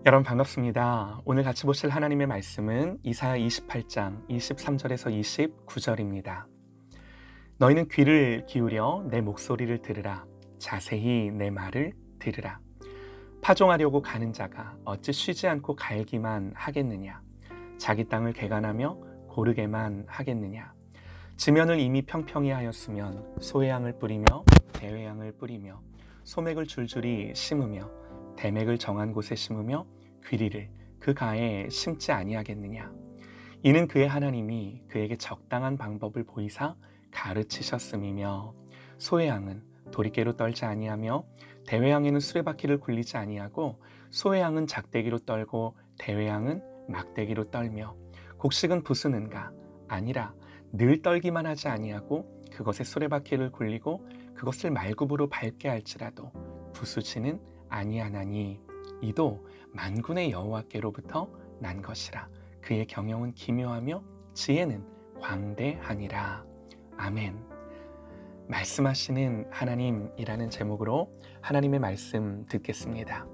여러분 반갑습니다. 오늘 같이 보실 하나님의 말씀은 이사야 28장 23절에서 29절입니다. 너희는 귀를 기울여 내 목소리를 들으라. 자세히 내 말을 들으라. 파종하려고 가는 자가 어찌 쉬지 않고 갈기만 하겠느냐. 자기 땅을 개간하며 고르게만 하겠느냐. 지면을 이미 평평히 하였으면 소회양을 뿌리며 대회양을 뿌리며 소맥을 줄줄이 심으며 대맥을 정한 곳에 심으며 귀리를 그 가에 심지 아니하겠느냐. 이는 그의 하나님이 그에게 적당한 방법을 보이사 가르치셨음이며, 소회양은 도리깨로 떨지 아니하며 대회양에는 수레바퀴를 굴리지 아니하고, 소회양은 작대기로 떨고 대회양은 막대기로 떨며, 곡식은 부수는가 아니라 늘 떨기만 하지 아니하고 그것에 수레바퀴를 굴리고 그것을 말굽으로 밟게 할지라도 부수지는 아니하나니, 이도 만군의 여호와께로부터 난 것이라. 그의 경영은 기묘하며 지혜는 광대하니라. 아멘. 말씀하시는 하나님이라는 제목으로 하나님의 말씀 듣겠습니다.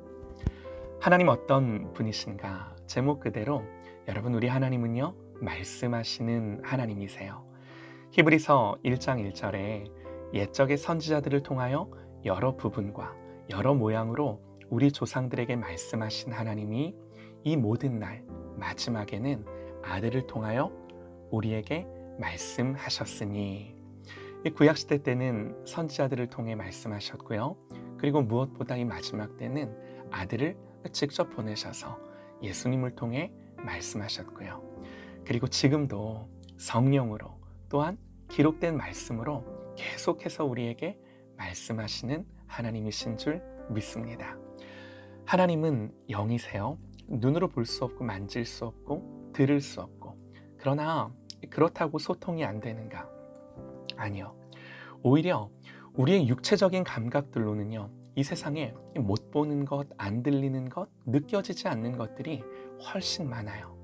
하나님 어떤 분이신가? 제목 그대로 여러분, 우리 하나님은요, 말씀하시는 하나님이세요. 히브리서 1장 1절에 옛적의 선지자들을 통하여 여러 부분과 여러 모양으로 우리 조상들에게 말씀하신 하나님이 이 모든 날 마지막에는 아들을 통하여 우리에게 말씀하셨으니, 이 구약시대 때는 선지자들을 통해 말씀하셨고요. 그리고 무엇보다 이 마지막 때는 아들을 직접 보내셔서 예수님을 통해 말씀하셨고요. 그리고 지금도 성령으로 또한 기록된 말씀으로 계속해서 우리에게 말씀하시는 하나님이신 줄 믿습니다. 하나님은 영이세요. 눈으로 볼 수 없고 만질 수 없고 들을 수 없고, 그러나 그렇다고 소통이 안 되는가? 아니요. 오히려 우리의 육체적인 감각들로는요, 이 세상에 못 보는 것, 안 들리는 것, 느껴지지 않는 것들이 훨씬 많아요.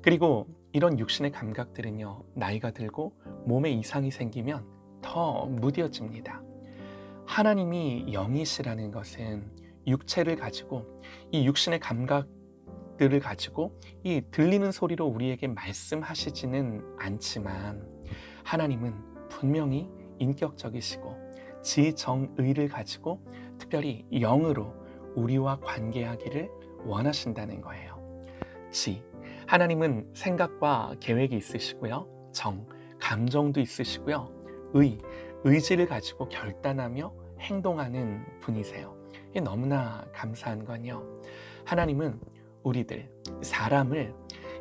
그리고 이런 육신의 감각들은요, 나이가 들고 몸에 이상이 생기면 더 무뎌집니다. 하나님이 영이시라는 것은 육체를 가지고, 이 육신의 감각들을 가지고 이 들리는 소리로 우리에게 말씀하시지는 않지만, 하나님은 분명히 인격적이시고 지정의를 가지고 특별히 영으로 우리와 관계하기를 원하신다는 거예요. 하나님은 생각과 계획이 있으시고요. 감정도 있으시고요. 의지를 가지고 결단하며 행동하는 분이세요. 이게 너무나 감사한 건요, 하나님은 우리들, 사람을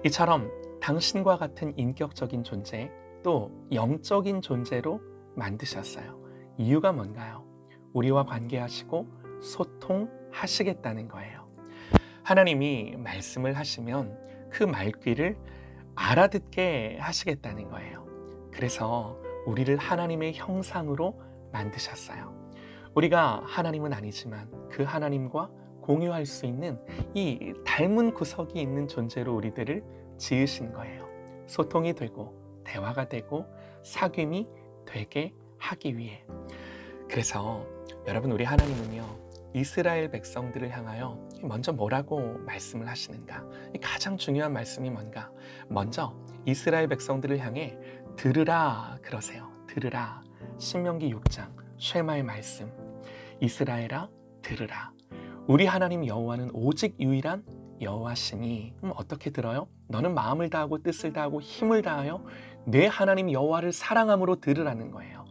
이처럼 당신과 같은 인격적인 존재, 또 영적인 존재로 만드셨어요. 이유가 뭔가요? 우리와 관계하시고 소통하시겠다는 거예요. 하나님이 말씀을 하시면 그 말귀를 알아듣게 하시겠다는 거예요. 그래서 우리를 하나님의 형상으로 만드셨어요. 우리가 하나님은 아니지만 그 하나님과 공유할 수 있는 이 닮은 구석이 있는 존재로 우리들을 지으신 거예요. 소통이 되고 대화가 되고 사귐이 되게 하기 위해. 그래서 여러분, 우리 하나님은요, 이스라엘 백성들을 향하여 먼저 뭐라고 말씀을 하시는가? 가장 중요한 말씀이 뭔가? 먼저 이스라엘 백성들을 향해 들으라 그러세요. 들으라. 신명기 6장 쉐마의 말씀. 이스라엘아, 들으라. 우리 하나님 여호와는 오직 유일한 여호와시니. 어떻게 들어요? 너는 마음을 다하고 뜻을 다하고 힘을 다하여 내 하나님 여호와를 사랑함으로 들으라는 거예요.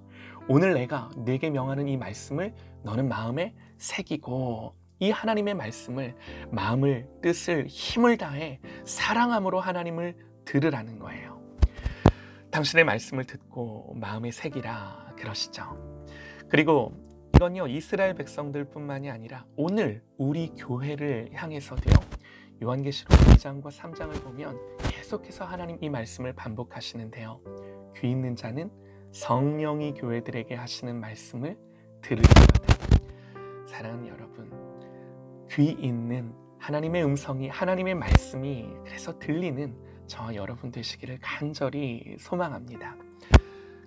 오늘 내가 네게 명하는 이 말씀을 너는 마음에 새기고, 이 하나님의 말씀을 마음을, 뜻을, 힘을 다해 사랑함으로 하나님을 들으라는 거예요. 당신의 말씀을 듣고 마음에 새기라 그러시죠. 그리고 이건요, 이스라엘 백성들뿐만이 아니라 오늘 우리 교회를 향해서도요, 요한계시록 2장과 3장을 보면 계속해서 하나님 이 말씀을 반복하시는데요. 귀 있는 자는 성령이 교회들에게 하시는 말씀을 들으리로다. 사랑하는 여러분, 귀 있는 하나님의 음성이, 하나님의 말씀이 그래서 들리는 저와 여러분 되시기를 간절히 소망합니다.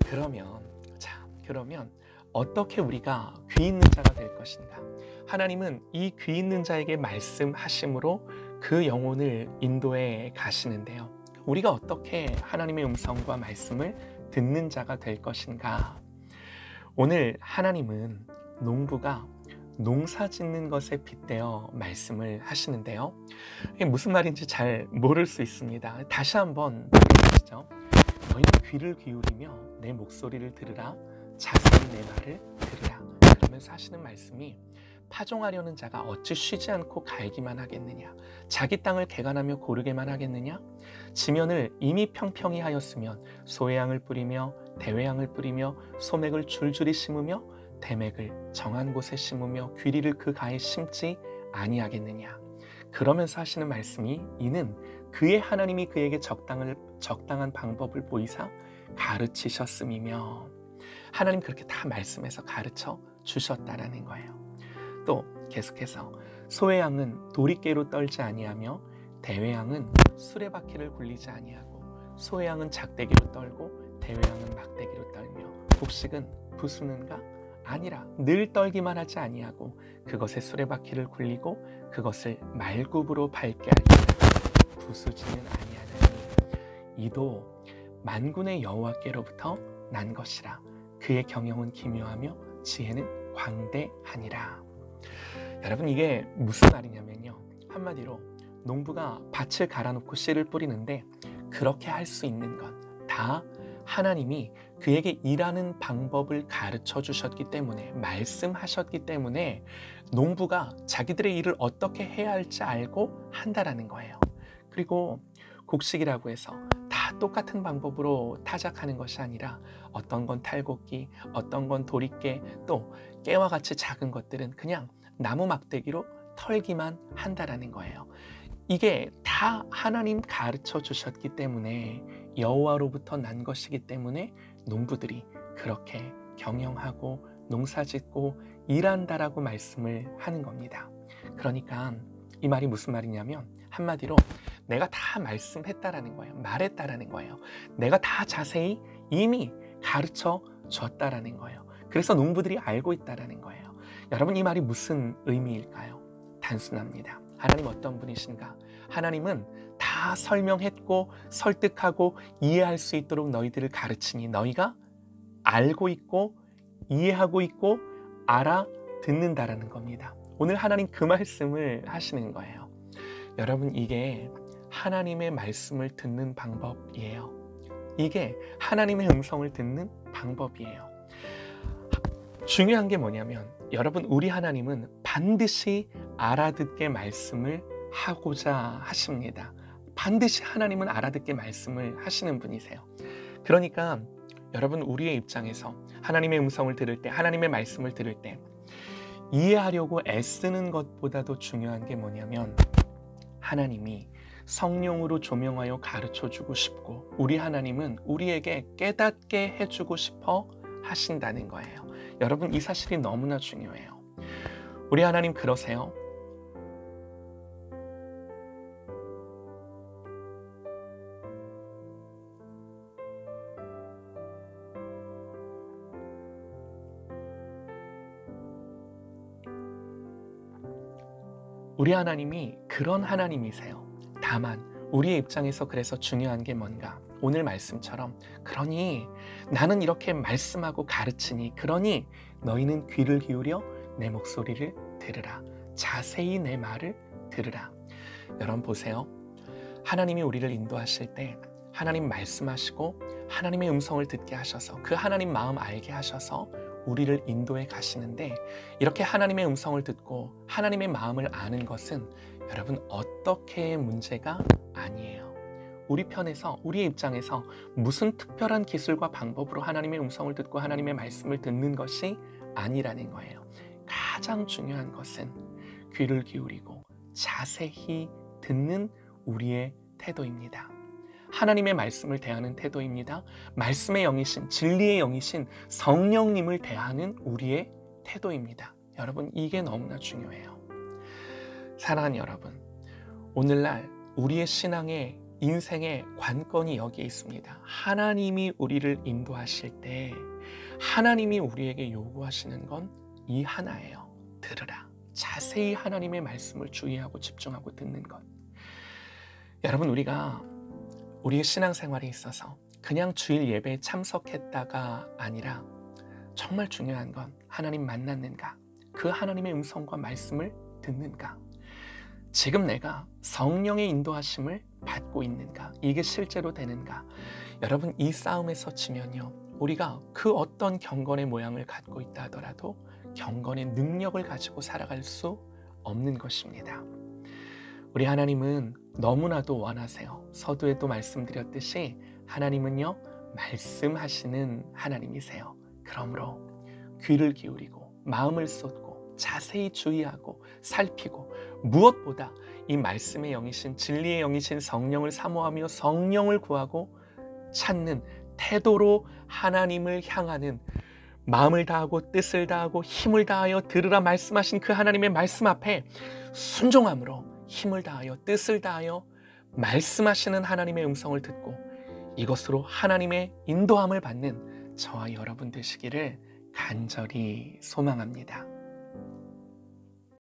그러면 어떻게 우리가 귀 있는 자가 될 것인가? 하나님은 이 귀 있는 자에게 말씀하심으로 그 영혼을 인도해 가시는데요. 우리가 어떻게 하나님의 음성과 말씀을 듣는 자가 될 것인가? 오늘 하나님은 농부가 농사 짓는 것에 빗대어 말씀을 하시는데요. 이게 무슨 말인지 잘 모를 수 있습니다. 다시 한번 들으시죠. 너희는 귀를 기울이며 내 목소리를 들으라. 자세히 내 말을 들으라. 그러면서 하시는 말씀이 파종하려는 자가 어찌 쉬지 않고 갈기만 하겠느냐? 자기 땅을 개간하며 고르게만 하겠느냐? 지면을 이미 평평히 하였으면 소외양을 뿌리며 대외양을 뿌리며 소맥을 줄줄이 심으며 대맥을 정한 곳에 심으며 귀리를 그 가에 심지 아니하겠느냐? 그러면서 하시는 말씀이 이는 그의 하나님이 그에게 적당한 방법을 보이사 가르치셨음이며, 하나님 그렇게 다 말씀해서 가르쳐 주셨다라는 거예요. 또 계속해서 소외양은 도리깨로 떨지 아니하며 대외양은 수레바퀴를 굴리지 아니하고, 소외양은 작대기로 떨고 대외양은 막대기로 떨며, 곡식은 부수는가? 아니라 늘 떨기만 하지 아니하고 그것의 수레바퀴를 굴리고 그것을 말굽으로 밟게 하리라. 부수지는 아니하나니 이도 만군의 여호와께로부터 난 것이라. 그의 경영은 기묘하며 지혜는 광대하니라. 여러분, 이게 무슨 말이냐면요, 한마디로 농부가 밭을 갈아놓고 씨를 뿌리는데 그렇게 할 수 있는 건 다 하나님이 그에게 일하는 방법을 가르쳐 주셨기 때문에, 말씀하셨기 때문에 농부가 자기들의 일을 어떻게 해야 할지 알고 한다라는 거예요. 그리고 곡식이라고 해서 다 똑같은 방법으로 타작하는 것이 아니라 어떤 건 탈곡기, 어떤 건 도리깨, 또 깨와 같이 작은 것들은 그냥 나무 막대기로 털기만 한다라는 거예요. 이게 다 하나님 가르쳐 주셨기 때문에, 여호와로부터 난 것이기 때문에 농부들이 그렇게 경영하고 농사짓고 일한다라고 말씀을 하는 겁니다. 그러니까 이 말이 무슨 말이냐면, 한마디로 내가 다 말씀했다라는 거예요. 말했다라는 거예요. 내가 다 자세히 이미 가르쳐 줬다라는 거예요. 그래서 농부들이 알고 있다라는 거예요. 여러분, 이 말이 무슨 의미일까요? 단순합니다. 하나님 어떤 분이신가? 하나님은 다 설명했고 설득하고 이해할 수 있도록 너희들을 가르치니 너희가 알고 있고 이해하고 있고 알아듣는다라는 겁니다. 오늘 하나님 그 말씀을 하시는 거예요. 여러분, 이게 하나님의 말씀을 듣는 방법이에요. 이게 하나님의 음성을 듣는 방법이에요. 중요한 게 뭐냐면, 여러분, 우리 하나님은 반드시 알아듣게 말씀을 하고자 하십니다. 반드시 하나님은 알아듣게 말씀을 하시는 분이세요. 그러니까 여러분, 우리의 입장에서 하나님의 음성을 들을 때, 하나님의 말씀을 들을 때 이해하려고 애쓰는 것보다도 중요한 게 뭐냐면, 하나님이 성령으로 조명하여 가르쳐주고 싶고, 우리 하나님은 우리에게 깨닫게 해주고 싶어 하신다는 거예요. 여러분, 이 사실이 너무나 중요해요. 우리 하나님 그러세요. 우리 하나님이 그런 하나님이세요. 다만 우리의 입장에서 그래서 중요한 게 뭔가, 오늘 말씀처럼, 그러니 나는 이렇게 말씀하고 가르치니, 그러니 너희는 귀를 기울여 내 목소리를 들으라. 자세히 내 말을 들으라. 여러분 보세요. 하나님이 우리를 인도하실 때 하나님 말씀하시고 하나님의 음성을 듣게 하셔서 그 하나님 마음 알게 하셔서 우리를 인도해 가시는데, 이렇게 하나님의 음성을 듣고 하나님의 마음을 아는 것은 여러분 어떻게 문제가 아니에요. 우리 편에서, 우리의 입장에서 무슨 특별한 기술과 방법으로 하나님의 음성을 듣고 하나님의 말씀을 듣는 것이 아니라는 거예요. 가장 중요한 것은 귀를 기울이고 자세히 듣는 우리의 태도입니다. 하나님의 말씀을 대하는 태도입니다. 말씀의 영이신, 진리의 영이신 성령님을 대하는 우리의 태도입니다. 여러분, 이게 너무나 중요해요. 사랑하는 여러분, 오늘날 우리의 신앙의, 인생의 관건이 여기에 있습니다. 하나님이 우리를 인도하실 때 하나님이 우리에게 요구하시는 건 이 하나예요. 들으라. 자세히 하나님의 말씀을 주의하고 집중하고 듣는 것. 여러분, 우리가 우리의 신앙생활에 있어서 그냥 주일 예배에 참석했다가 아니라 정말 중요한 건 하나님 만났는가, 그 하나님의 음성과 말씀을 듣는가, 지금 내가 성령의 인도하심을 받고 있는가, 이게 실제로 되는가. 여러분, 이 싸움에서 지면요, 우리가 그 어떤 경건의 모양을 갖고 있다 하더라도 경건의 능력을 가지고 살아갈 수 없는 것입니다. 우리 하나님은 너무나도 원하세요. 서두에도 말씀드렸듯이 하나님은요, 말씀하시는 하나님이세요. 그러므로 귀를 기울이고 마음을 쏟고 자세히 주의하고 살피고, 무엇보다 이 말씀의 영이신, 진리의 영이신 성령을 사모하며 성령을 구하고 찾는 태도로 하나님을 향하는, 마음을 다하고 뜻을 다하고 힘을 다하여 들으라 말씀하신 그 하나님의 말씀 앞에 순종함으로 힘을 다하여 뜻을 다하여 말씀하시는 하나님의 음성을 듣고 이것으로 하나님의 인도함을 받는 저와 여러분 되시기를 간절히 소망합니다.